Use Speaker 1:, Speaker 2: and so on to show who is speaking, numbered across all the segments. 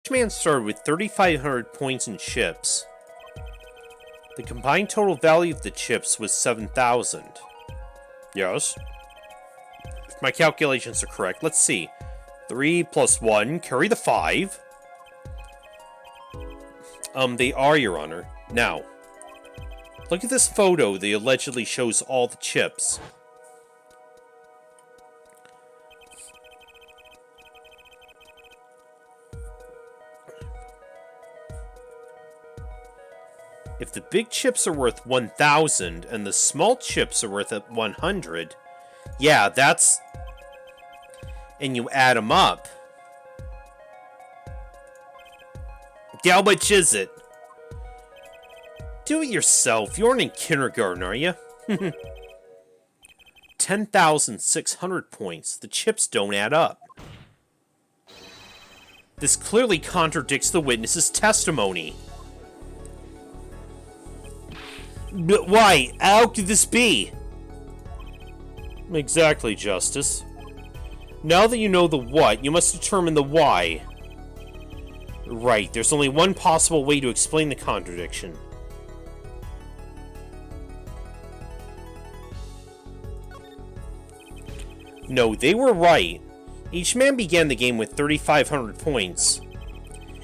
Speaker 1: Each man started with 3,500 points in chips. The combined total value of the chips was 7,000. Yes. If my calculations are correct, let's see. 3 plus 1, carry the 5. They are, Your Honor. Now, look at this photo that allegedly shows all the chips. If the big chips are worth 1,000 and the small chips are worth 100, yeah, that's... And you add them up. How much is it? Do it yourself. You aren't in kindergarten, are you? 10,600 points. The chips don't add up. This clearly contradicts the witness's testimony. But why? How could this be? Exactly, Justice. Now that you know the what, you must determine the why. Right, there's only one possible way to explain the contradiction. No, they were right. Each man began the game with 3,500 points.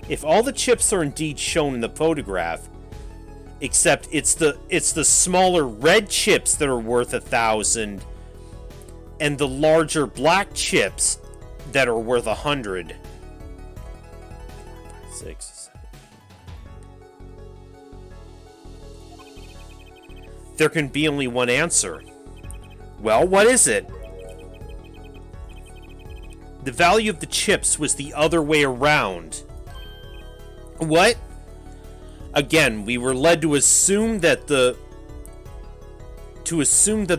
Speaker 1: If all the chips are indeed shown in the photograph, except it's the smaller red chips that are worth 1,000, and the larger black chips that are worth 100. 6, 7. There can be only one answer. Well, what is it? The value of the chips was the other way around. What? Again, we were led to assume that the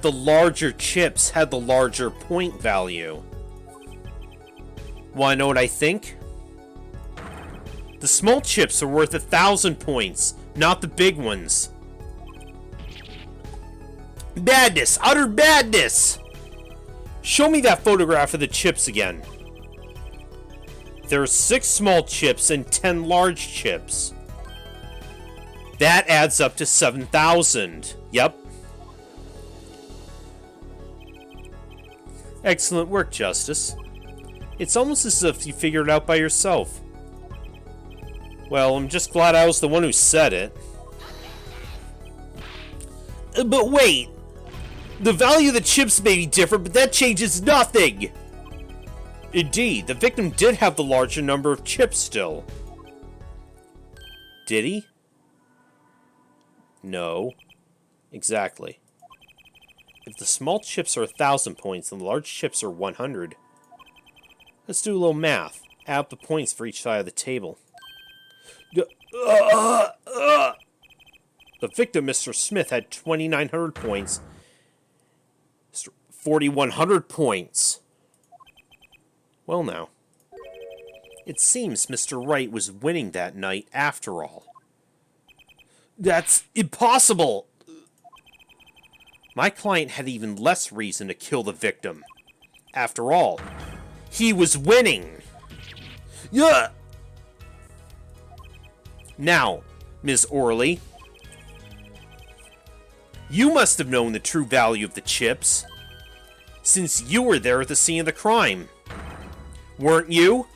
Speaker 1: larger chips had the larger point value. Wanna know what I think? The small chips are worth 1,000 points, not the big ones. Madness! Utter madness! Show me that photograph of the chips again. There are 6 small chips and 10 large chips. That adds up to 7,000. Yep. Excellent work, Justice. It's almost as if you figured it out by yourself. Well, I'm just glad I was the one who said it. But wait! The value of the chips may be different, but that changes nothing! Indeed, the victim did have the larger number of chips still. Did he? No. Exactly. If the small chips are 1,000 points and the large chips are 100, let's do a little math. Add up the points for each side of the table. The victim, Mr. Smith, had 2,900 points. 4,100 points. Well now. It seems Mr. Wright was winning that night after all. That's impossible! My client had even less reason to kill the victim. After all, he was winning! Yeah. Now, Ms. Orley, you must have known the true value of the chips, since you were there at the scene of the crime. Weren't you?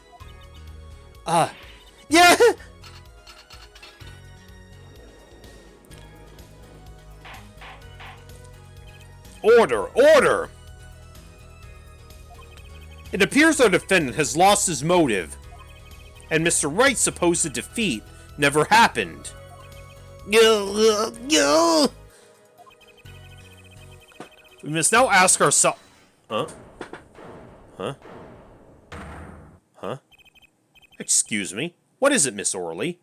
Speaker 1: Yeah! Order! Order! It appears our defendant has lost his motive, and Mr. Wright's supposed defeat never happened. We must now ask ourselves... Huh? Huh? Huh? Excuse me? What is it, Miss Orley?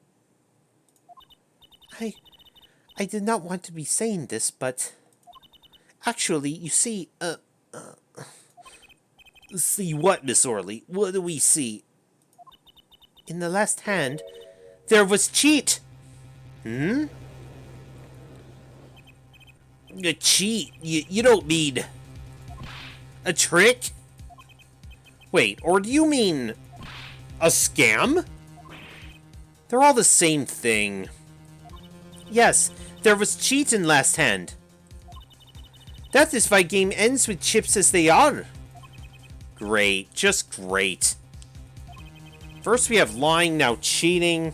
Speaker 2: I did not want to be saying this, but... Actually, you see,
Speaker 1: See what, Miss Orley? What do we see?
Speaker 2: in the last hand, there was cheat!
Speaker 1: Hmm? A cheat? You don't mean... a trick? Wait, or do you mean... a scam? They're all the same thing.
Speaker 2: Yes, there was cheat in last hand. That is why game ends with chips as they are.
Speaker 1: Great, just great. First we have lying, now cheating.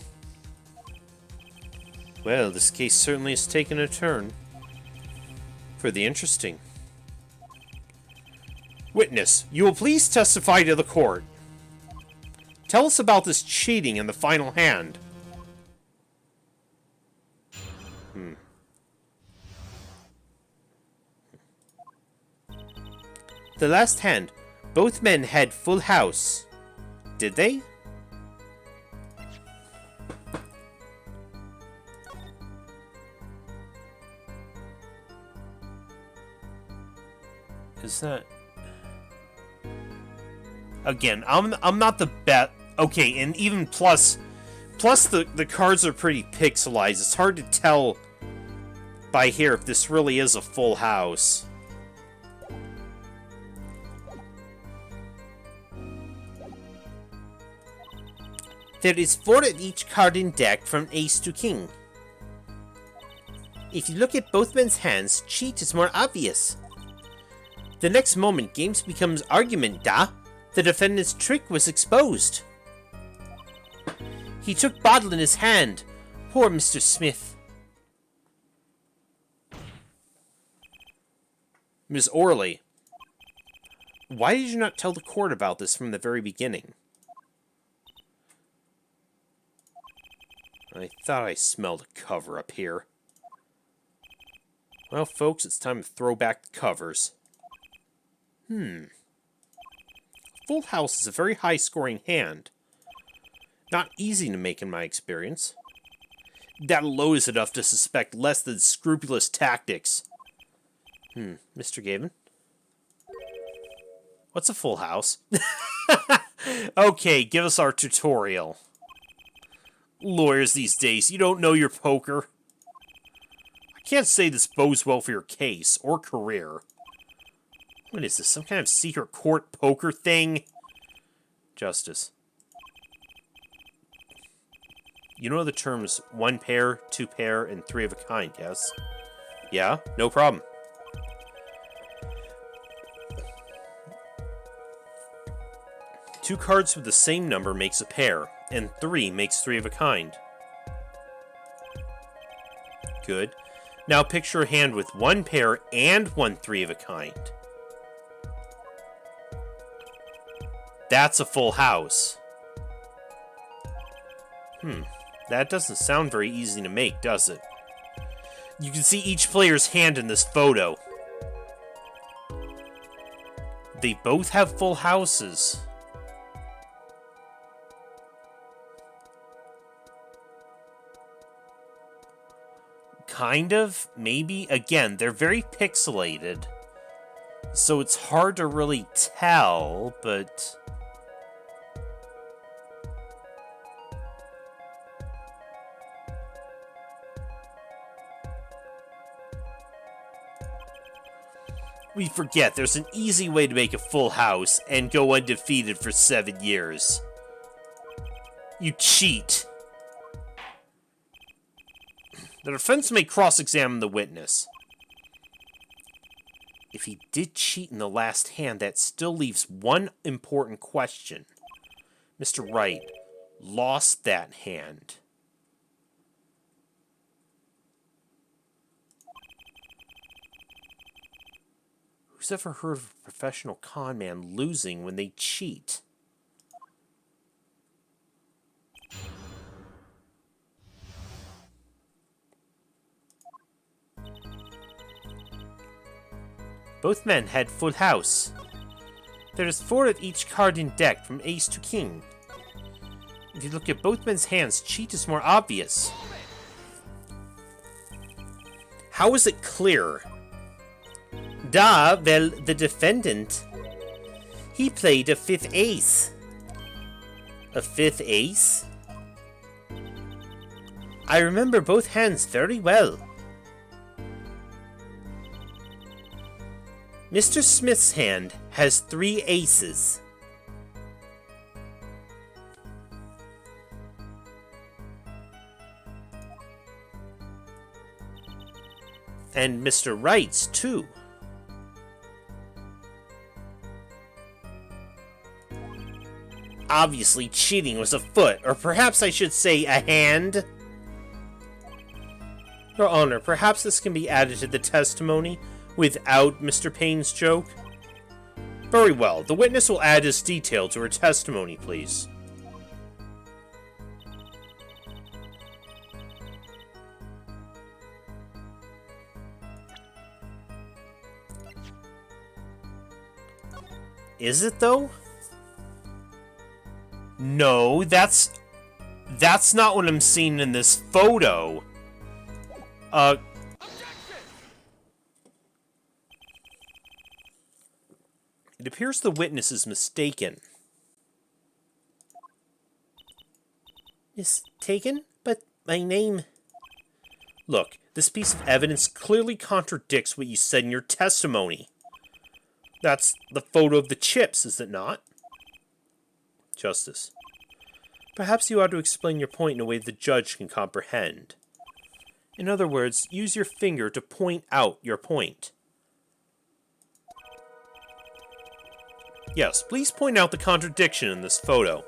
Speaker 1: Well, this case certainly has taken a turn. For the interesting. Witness, you will please testify to the court. Tell us about this cheating in the final hand.
Speaker 2: The last hand, both men had full house. Did they?
Speaker 1: Is that... Again, I'm not the best... Okay, and even plus the cards are pretty pixelized. It's hard to tell by here if this really is a full house.
Speaker 2: There is 4 of each card in deck from ace to king. If you look at both men's hands, cheat is more obvious. The next moment, games becomes argument, da. The defendant's trick was exposed. He took bottle in his hand. Poor Mr. Smith.
Speaker 1: Ms. Orley, why did you not tell the court about this from the very beginning? I thought I smelled a cover up here. Well, folks, it's time to throw back the covers. Full house is a very high-scoring hand. Not easy to make in my experience. That alone is enough to suspect less than scrupulous tactics. Mr. Gavin? What's a full house? Okay, give us our tutorial. Lawyers these days, you don't know your poker. I can't say this bodes well for your case or career. What is this, some kind of secret court poker thing? Justice. You know the terms one pair, two pair, and three of a kind, yes? Yeah, no problem. Two cards with the same number makes a pair, and 3 makes 3 of a kind. Good. Now picture a hand with 1 pair and 1 3 of a kind. That's a full house. That doesn't sound very easy to make, does it? You can see each player's hand in this photo. They both have full houses. Kind of, maybe. Again, they're very pixelated, so it's hard to really tell, but... We forget there's an easy way to make a full house and go undefeated for 7 years. You cheat. The defense may cross-examine the witness. If he did cheat in the last hand, that still leaves one important question. Mr. Wright lost that hand. Who's ever heard of a professional con man losing when they cheat? Both men had full house. There is 4 of each card in deck from ace to king. If you look at both men's hands, cheat is more obvious. How is it clear?
Speaker 2: Da, well, the defendant, he played a 5th ace. A 5th ace? I remember both hands very well. Mr. Smith's hand has 3 aces.
Speaker 1: And Mr. Wright's, too. Obviously, cheating was afoot, or perhaps I should say a hand. Your Honor, perhaps this can be added to the testimony without Mr. Payne's joke? Very well, the witness will add this detail to her testimony, please. Is it, though? No, that's not what I'm seeing in this photo. It appears the witness is mistaken. Mistaken? But my name... Look, this piece of evidence clearly contradicts what you said in your testimony. That's the photo of the chips, is it not? Justice. Perhaps you ought to explain your point in a way the judge can comprehend. In other words, use your finger to point out your point. Yes, please point out the contradiction in this photo.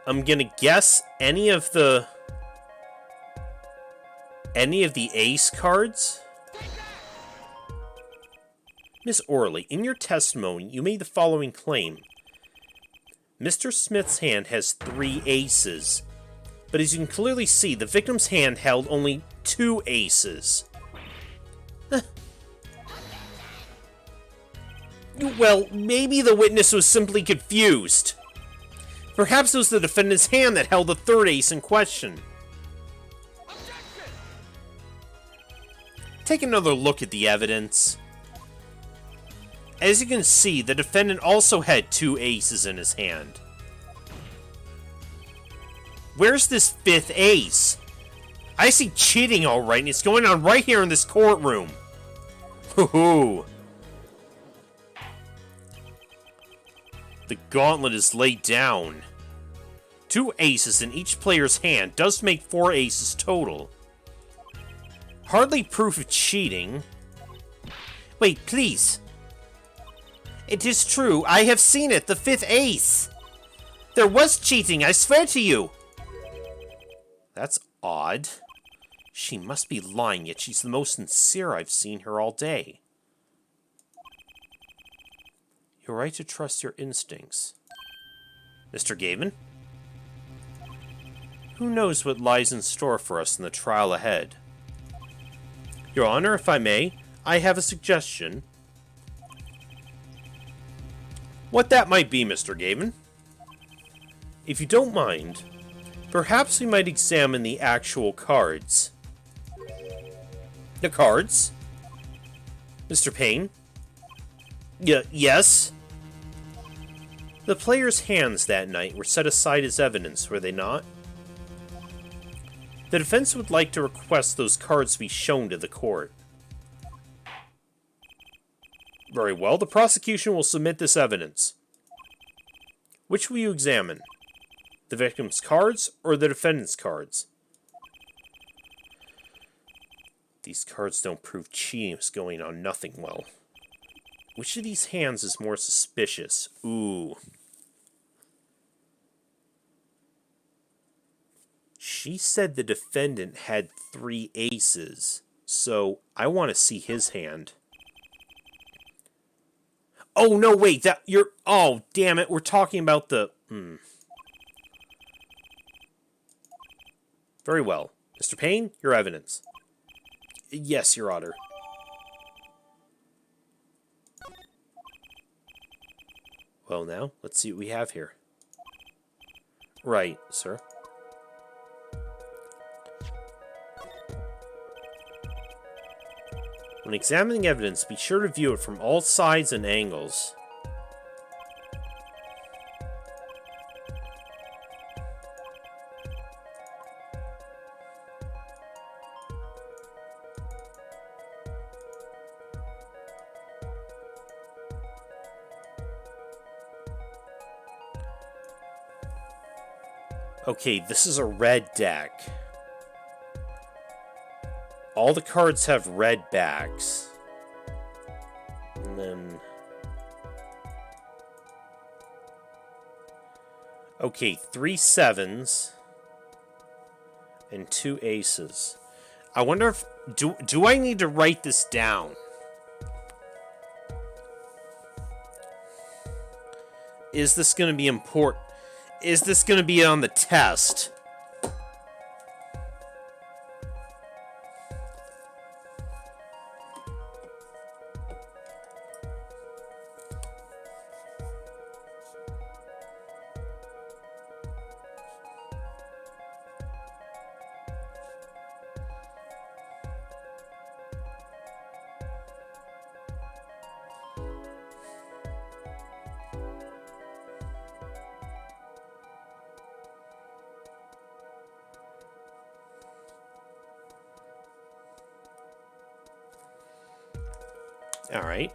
Speaker 1: I'm gonna guess any of the ace cards? Miss Orley, in your testimony, you made the following claim. Mr. Smith's hand has 3 aces, but as you can clearly see, the victim's hand held only 2 aces. Well, maybe the witness was simply confused. Perhaps it was the defendant's hand that held the 3rd ace in question. Take another look at the evidence. As you can see, the defendant also had 2 aces in his hand. Where's this 5th ace? I see cheating alright, and it's going on right here in this courtroom. Hoo-hoo. The gauntlet is laid down. 2 aces in each player's hand does make 4 aces total. Hardly proof of cheating. Wait, please. It is true, I have seen it, the 5th ace. There was cheating, I swear to you. That's odd. She must be lying, yet she's the most sincere I've seen her all day. You're right to trust your instincts. Mr. Gavin? Who knows what lies in store for us in the trial ahead? Your Honor, if I may, I have a suggestion. What that might be, Mr. Gavin? If you don't mind, perhaps we might examine the actual cards. The cards? Mr. Payne? Yes? The players' hands that night were set aside as evidence, were they not? The defense would like to request those cards be shown to the court. Very well, the prosecution will submit this evidence. Which will you examine? The victim's cards or the defendant's cards? These cards don't prove cheating was going on nothing well. Which of these hands is more suspicious? Ooh. She said the defendant had 3 aces, so I want to see his hand. Oh, no, wait, oh, damn it, we're talking about the... Very well. Mr. Payne, your evidence. Yes, Your Honor. Well, now, let's see what we have here. Right, sir. When examining evidence, be sure to view it from all sides and angles. Okay, this is a red deck. All the cards have red backs. And then... Okay, 3 sevens and 2 aces. I wonder if... Do I need to write this down? Is this going to be important? Is this going to be on the test? All right.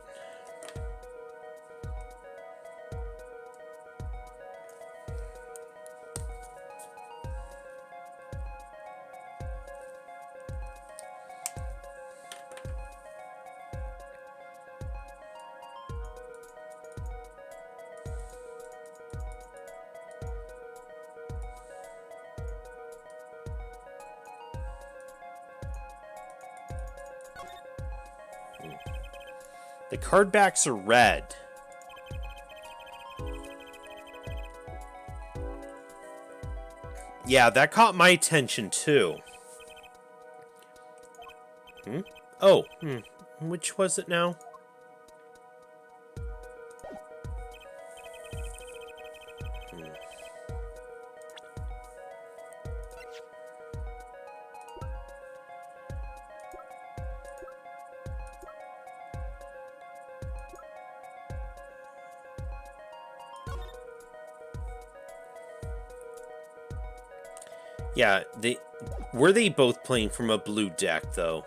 Speaker 1: The card backs are red. Yeah, that caught my attention too. Oh, which was it now? Yeah, were they both playing from a blue deck though?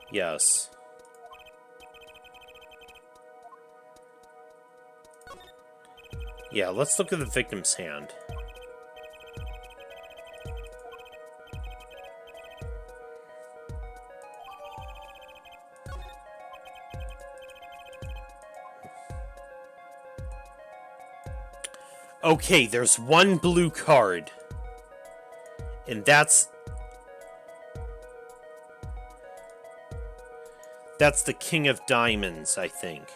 Speaker 1: Yes. Yeah, let's look at the victim's hand. Okay, there's one blue card. And that's the King of Diamonds, I think.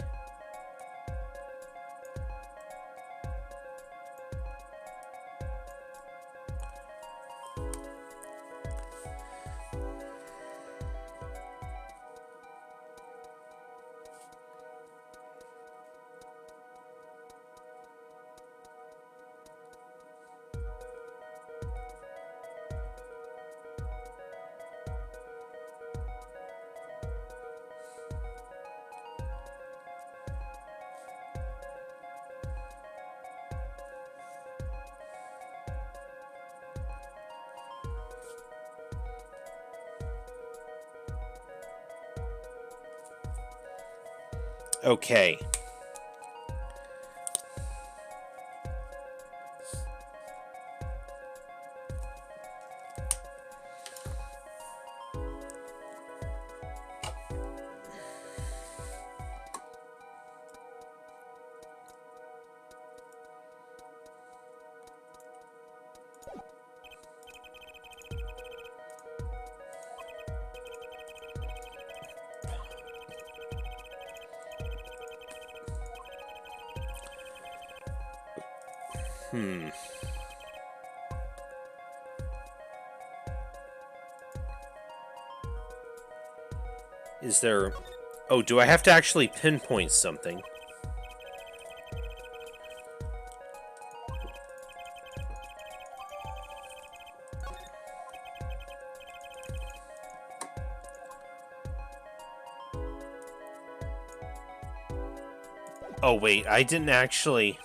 Speaker 1: Okay. Is there... Oh, do I have to actually pinpoint something? Oh, wait, I didn't actually...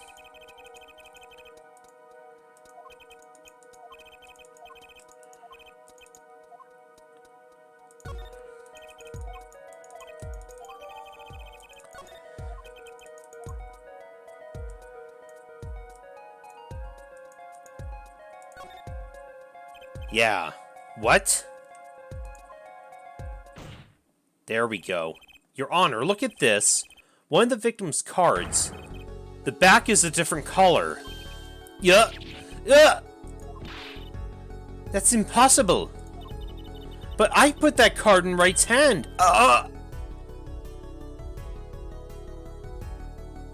Speaker 1: Yeah. What? There we go. Your Honor, look at this. One of the victim's cards. The back is a different color. Yeah. Yeah. That's impossible. But I put that card in Wright's hand.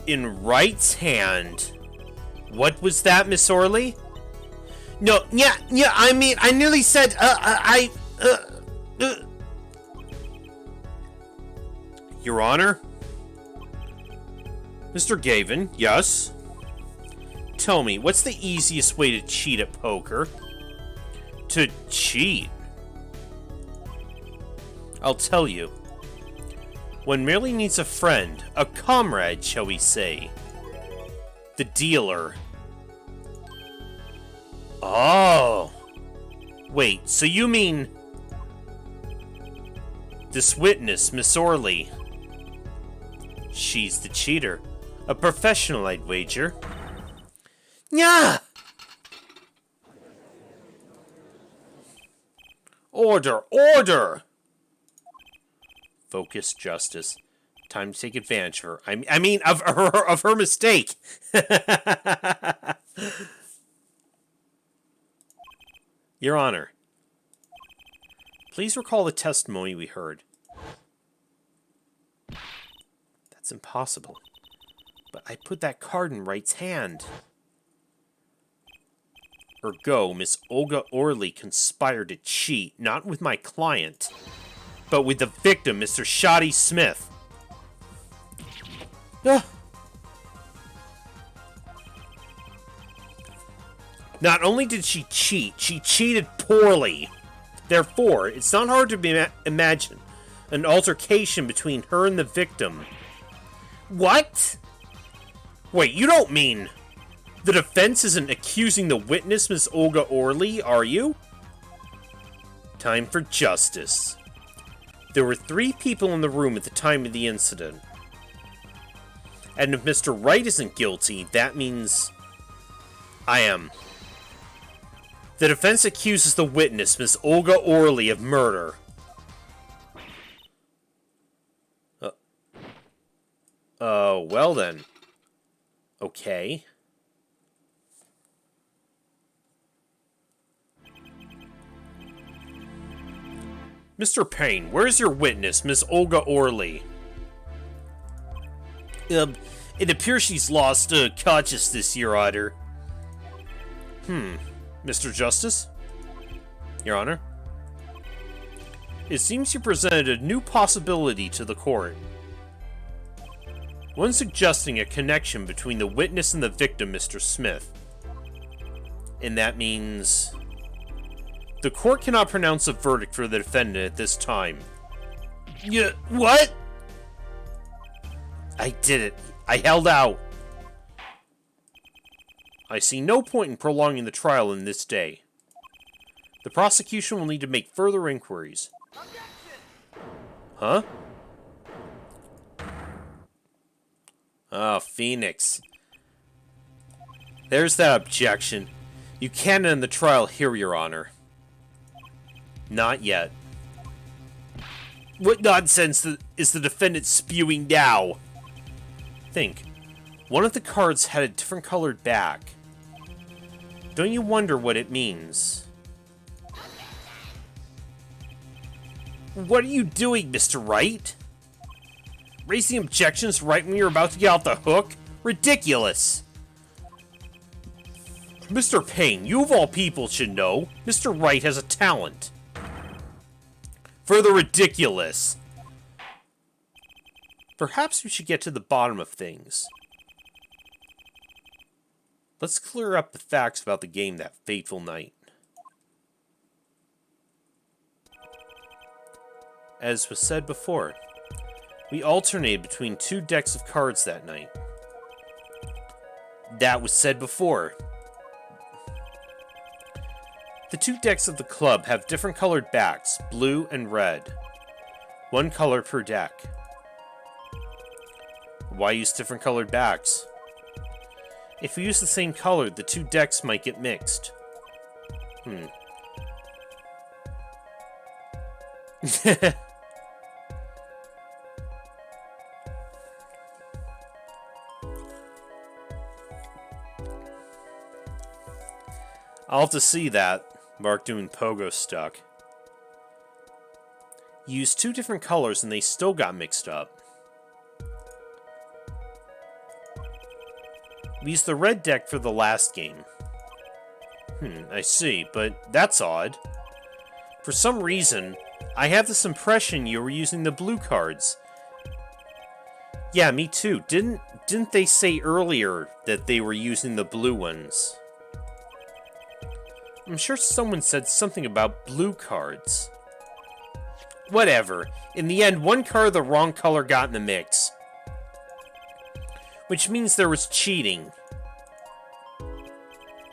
Speaker 1: In Wright's hand. What was that, Miss Orley? No, yeah, I mean, I nearly said, Your Honor? Mr. Gavin, yes? Tell me, what's the easiest way to cheat at poker? To cheat? I'll tell you. One merely needs a friend, a comrade, shall we say. The dealer. Oh. Wait, so you mean... this witness, Miss Orley. She's the cheater. A professional, I'd wager. Yeah. Order! Order! Focus, Justice. Time to take advantage of her. I mean, of her mistake. Your Honor, please recall the testimony we heard. That's impossible. But I put that card in Wright's hand. Ergo, Miss Olga Orley conspired to cheat, not with my client, but with the victim, Mr. Shoddy Smith. Not only did she cheat, she cheated poorly. Therefore, it's not hard to imagine an altercation between her and the victim. What? Wait, you don't mean the defense isn't accusing the witness, Miss Olga Orley, are you? Time for justice. There were 3 people in the room at the time of the incident. And if Mr. Wright isn't guilty, that means I am. The defense accuses the witness, Miss Olga Orley, of murder. Well then. Okay. Mr. Payne, where's your witness, Miss Olga Orley? It appears she's lost consciousness, Your Honor. Mr. Justice? Your Honor? It seems you presented a new possibility to the court. One suggesting a connection between the witness and the victim, Mr. Smith. And that means... the court cannot pronounce a verdict for the defendant at this time. Yeah, what? I did it. I held out. I see no point in prolonging the trial in this day. The prosecution will need to make further inquiries. Huh? Ah, Phoenix. There's that objection. You can't end the trial here, Your Honor. Not yet. What nonsense is the defendant spewing now? Think. One of the cards had a different colored back. Don't you wonder what it means? What are you doing, Mr. Wright? Raising objections right when you're about to get out the hook? Ridiculous! Mr. Payne, you of all people should know, Mr. Wright has a talent. Further ridiculous! Perhaps we should get to the bottom of things. Let's clear up the facts about the game that fateful night. As was said before, we alternated between 2 decks of cards that night. That was said before. The 2 decks of the club have different colored backs, blue and red. 1 color per deck. Why use different colored backs? If we use the same color, the 2 decks might get mixed. I'll have to see that. Mark doing pogo stuck. Used two different colors and they still got mixed up. We used the red deck for the last game. I see, but that's odd. For some reason, I have this impression you were using the blue cards. Yeah, me too. Didn't they say earlier that they were using the blue ones? I'm sure someone said something about blue cards. Whatever. In the end, one card of the wrong color got in the mix. Which means there was cheating.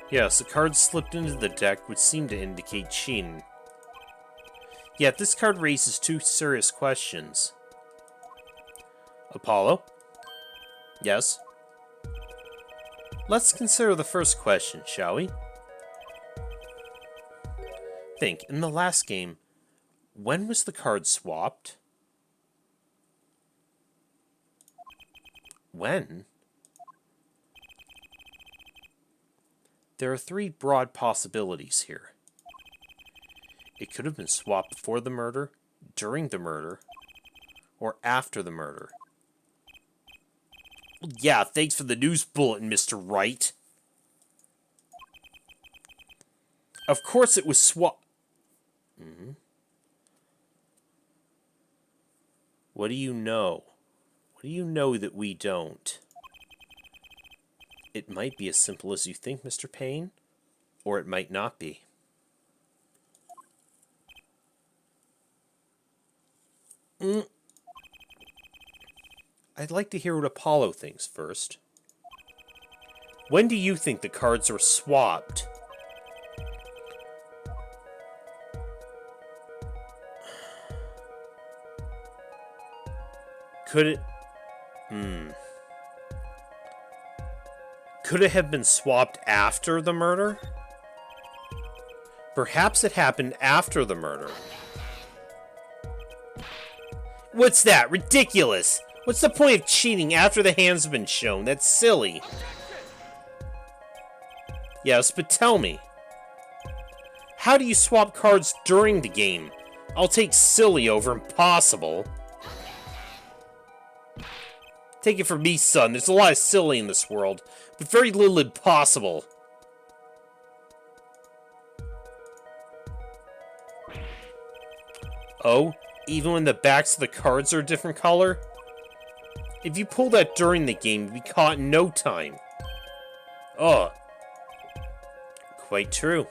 Speaker 1: Yes, the card slipped into the deck would seem to indicate cheating. Yet this card raises two serious questions. Apollo? Yes? Let's consider the first question, shall we? Think, in the last game, when was the card swapped? When? There are three broad possibilities here. It could have been swapped before the murder, during the murder, or after the murder. Well, yeah, thanks for the news bulletin, Mr. Wright. Of course it was swapped. What do you know? What do you know that we don't? It might be as simple as you think, Mr. Payne, or it might not be. I'd like to hear what Apollo thinks first. When do you think the cards were swapped? Could it... Could it have been swapped after the murder? Perhaps it happened after the murder. What's that? Ridiculous! What's the point of cheating after the hands have been shown? That's silly. Yes, but tell me. How do you swap cards during the game? I'll take silly over impossible. Take it from me, son. There's a lot of silly in this world, but very little impossible. Oh? Even when the backs of the cards are a different color? If you pull that during the game, you'd be caught in no time. Ugh. Quite true.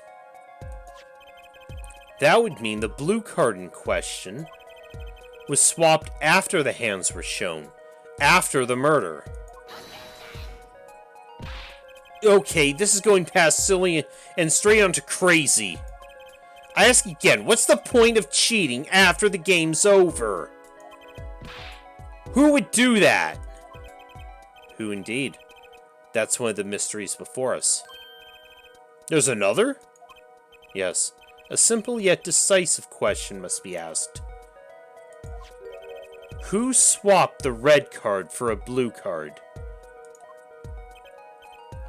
Speaker 1: That would mean the blue card in question was swapped after the hands were shown. After the murder. Okay, this is going past silly and straight on to crazy. I ask again, what's the point of cheating after the game's over? Who would do that? Who indeed? That's one of the mysteries before us. There's another? Yes, a simple yet decisive question must be asked. Who swapped the red card for a blue card?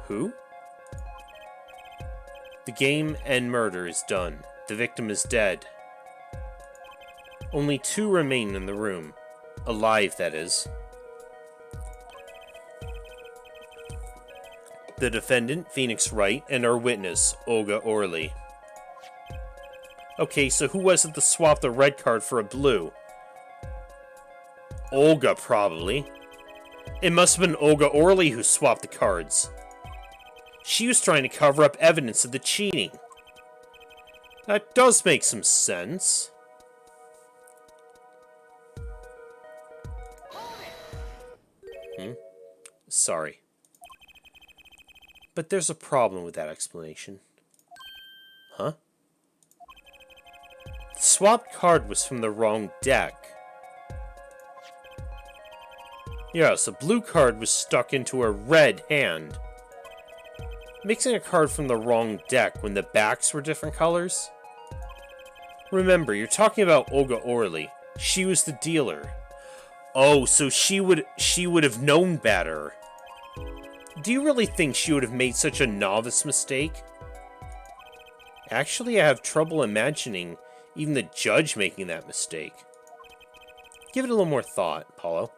Speaker 1: Who? The game and murder is done. The victim is dead. Only two remain in the room. Alive, that is. The defendant, Phoenix Wright, and our witness, Olga Orley. Okay, so who was it that swapped the red card for a blue? Olga, probably. It must have been Olga Orley who swapped the cards. She was trying to cover up evidence of the cheating. That does make some sense. Sorry. But there's a problem with that explanation. Huh? The swapped card was from the wrong deck. Yes, a blue card was stuck into a red hand. Mixing a card from the wrong deck when the backs were different colors? Remember, you're talking about Olga Orly. She was the dealer. Oh, so she would have known better. Do you really think she would have made such a novice mistake? Actually, I have trouble imagining even the judge making that mistake. Give it a little more thought, Paulo.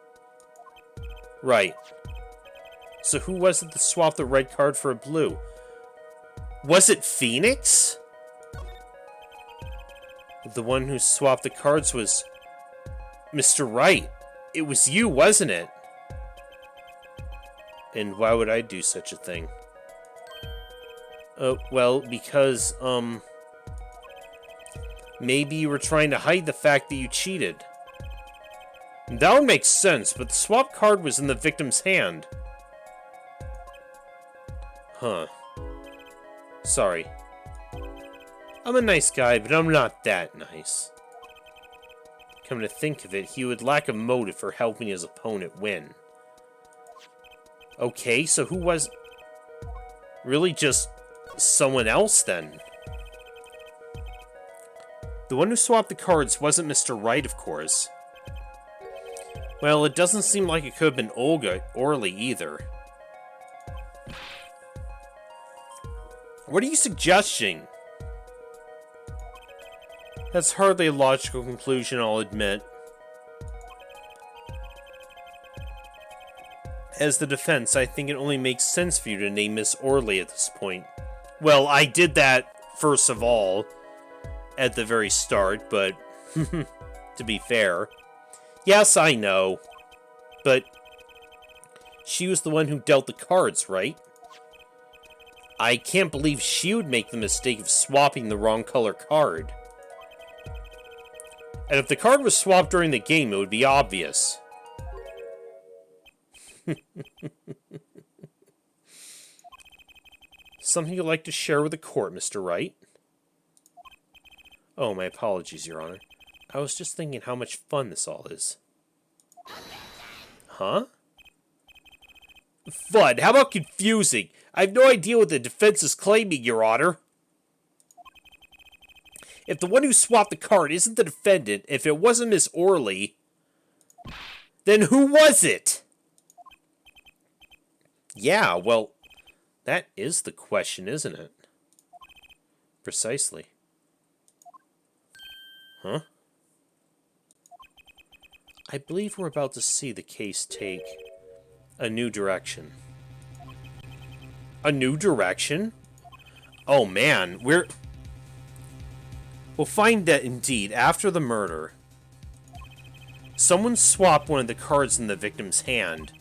Speaker 1: Right. So who was it that swapped the red card for a blue? Was it Phoenix? The one who swapped the cards was Mr. Wright. It was you, wasn't it? And why would I do such a thing? Well, because, maybe you were trying to hide the fact that you cheated. That would make sense, but the swap card was in the victim's hand. Huh. Sorry. I'm a nice guy, but I'm not that nice. Come to think of it, he would lack a motive for helping his opponent win. Okay, so who was... Really just someone else, then? The one who swapped the cards wasn't Mr. Wright, of course. Well, it doesn't seem like it could have been Olga Orly either. What are you suggesting? That's hardly a logical conclusion, I'll admit. As the defense, I think it only makes sense for you to name Miss Orly at this point. Well, I did that first of all, at the very start, but to be fair. Yes, I know, but she was the one who dealt the cards, right? I can't believe she would make the mistake of swapping the wrong color card. And if the card was swapped during the game, it would be obvious. Something you'd like to share with the court, Mr. Wright? Oh, my apologies, Your Honor. I was just thinking how much fun this all is. Huh? Fun? How about confusing? I have no idea what the defense is claiming, Your Honor. If the one who swapped the card isn't the defendant, if it wasn't Miss Orly, then who was it? Yeah, well, that is the question, isn't it? Precisely. Huh? I believe we're about to see the case take a new direction. A new direction? Oh man, we'll find that indeed, after the murder, someone swapped one of the cards in the victim's hand,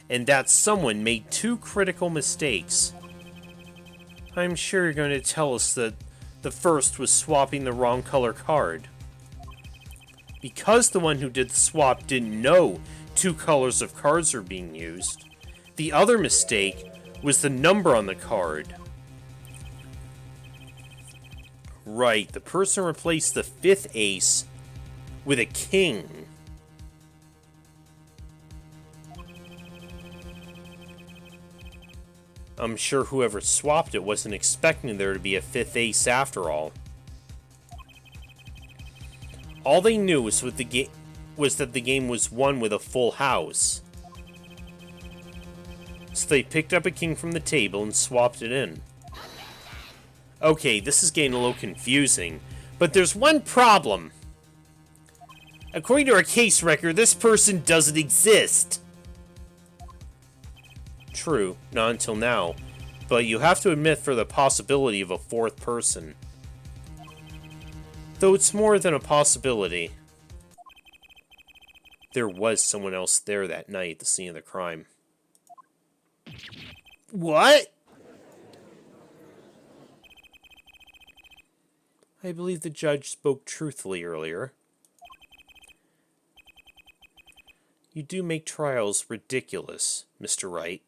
Speaker 1: and that someone made two critical mistakes. I'm sure you're going to tell us that the first was swapping the wrong color card. Because the one who did the swap didn't know two colors of cards were being used, the other mistake was the number on the card. Right, the person replaced the fifth ace with a king. I'm sure whoever swapped it wasn't expecting there to be a fifth ace after all. All they knew was that the game was won with a full house. So they picked up a king from the table and swapped it in. Okay, this is getting a little confusing, but there's one problem. According to our case record, this person doesn't exist. True, not until now, but you have to admit for the possibility of a fourth person. Though it's more than a possibility. There was someone else there that night at the scene of the crime. What? I believe the judge spoke truthfully earlier. You do make trials ridiculous, Mr. Wright.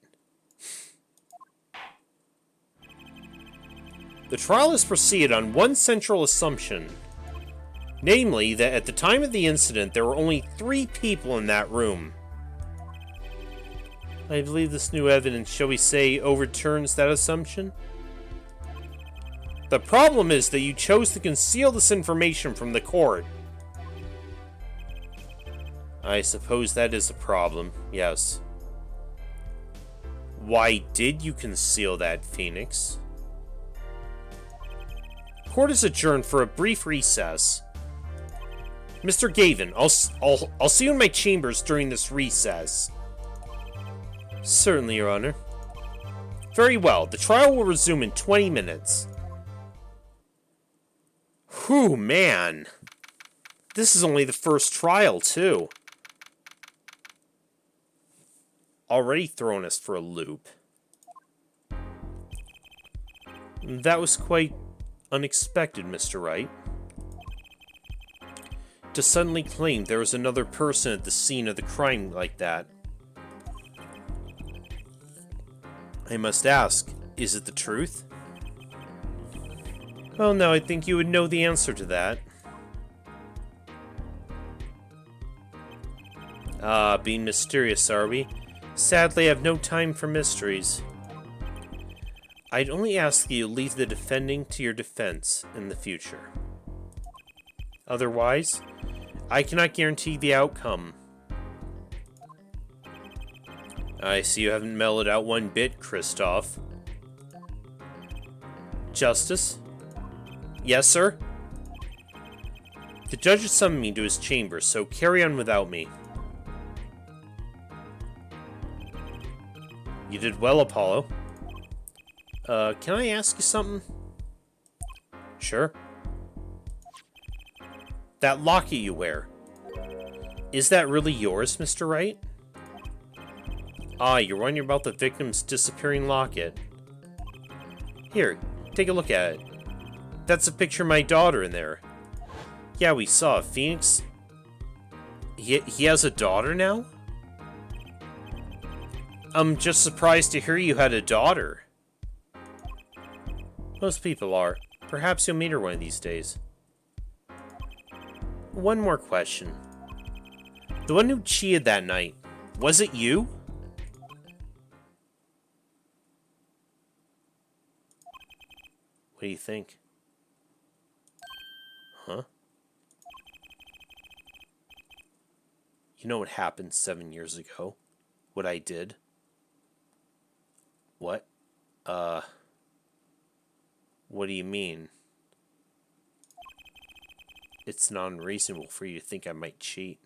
Speaker 1: The trial has proceeded on one central assumption. Namely, that at the time of the incident, there were only 3 people in that room. I believe this new evidence, shall we say, overturns that assumption? The problem is that you chose to conceal this information from the court. I suppose that is a problem, yes. Why did you conceal that, Phoenix? Court is adjourned for a brief recess. Mr. Gavin, I'll see you in my chambers during this recess. Certainly, Your Honor. Very well. The trial will resume in 20 minutes. Whew, man. This is only the first trial, too. Already throwing us for a loop. That was quite unexpected, Mr. Wright. To suddenly claim there was another person at the scene of the crime like that. I must ask, is it the truth? Well, no, I think you would know the answer to that. Ah, being mysterious, are we? Sadly, I have no time for mysteries. I'd only ask you leave the defending to your defense in the future. Otherwise, I cannot guarantee the outcome. I see you haven't mellowed out one bit, Kristoff. Justice? Yes, sir? The judge has summoned me to his chamber, so carry on without me. You did well, Apollo. Can I ask you something? Sure. That locket you wear. Is that really yours, Mr. Wright? Ah, you're wondering about the victim's disappearing locket. Here, take a look at it. That's a picture of my daughter in there. Yeah, we saw it. Phoenix. He has a daughter now? I'm just surprised to hear you had a daughter. Most people are. Perhaps you'll meet her one of these days. One more question. The one who cheated that night, was it you? What do you think? Huh? You know what happened 7 years ago? What I did? What? What do you mean? It's not unreasonable for you to think I might cheat.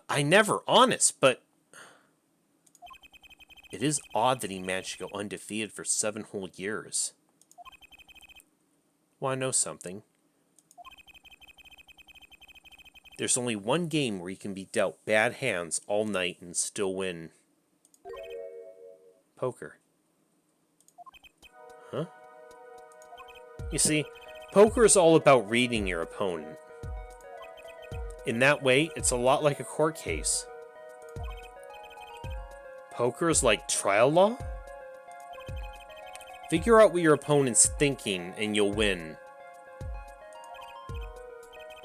Speaker 1: I never, honest, but... It is odd that he managed to go undefeated for 7 whole years. Want to know something? There's only one game where you can be dealt bad hands all night and still win. Poker. Huh? You see, poker is all about reading your opponent. In that way, it's a lot like a court case. Poker is like trial law? Figure out what your opponent's thinking and you'll win.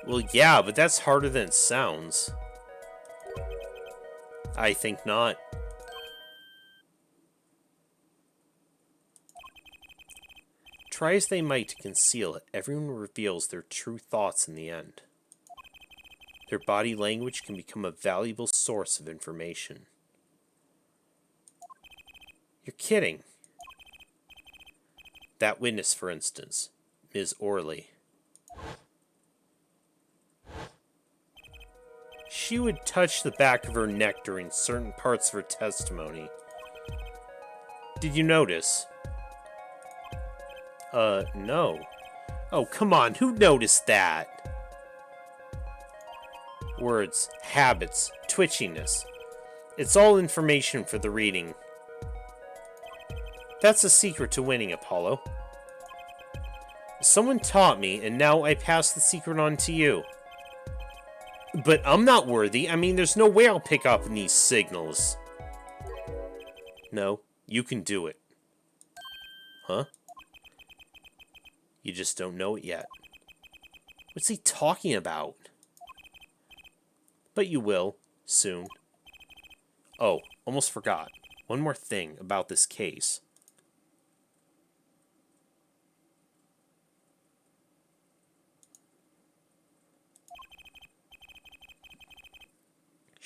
Speaker 1: Well, yeah, but that's harder than it sounds. I think not. Try as they might to conceal it, everyone reveals their true thoughts in the end. Their body language can become a valuable source of information. You're kidding. That witness, for instance, Ms. Orley. She would touch the back of her neck during certain parts of her testimony. Did you notice? No. Oh, come on, who noticed that? Words, habits, twitchiness. It's all information for the reading. That's the secret to winning, Apollo. Someone taught me, and now I pass the secret on to you. But I'm not worthy. I mean, there's no way I'll pick up on these signals. No, you can do it. Huh? You just don't know it yet. What's he talking about? But you will, soon. Oh, almost forgot. One more thing about this case.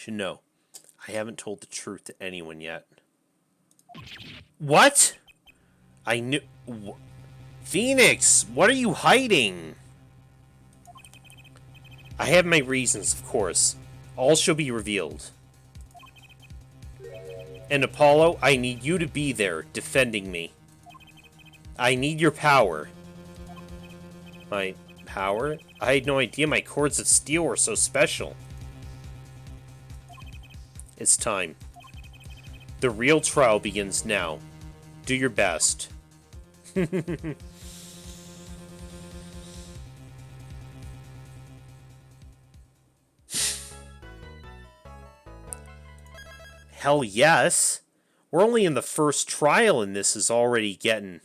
Speaker 1: should know. I haven't told the truth to anyone yet. What? I knew... Phoenix, what are you hiding? I have my reasons, of course. All shall be revealed. And Apollo, I need you to be there, defending me. I need your power. My power? I had no idea my cords of steel were so special. It's time. The real trial begins now. Do your best. Hell yes. We're only in the first trial and this is already getting...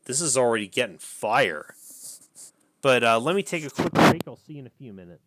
Speaker 1: This is already getting fire. But let me take a quick break. I'll see you in a few minutes.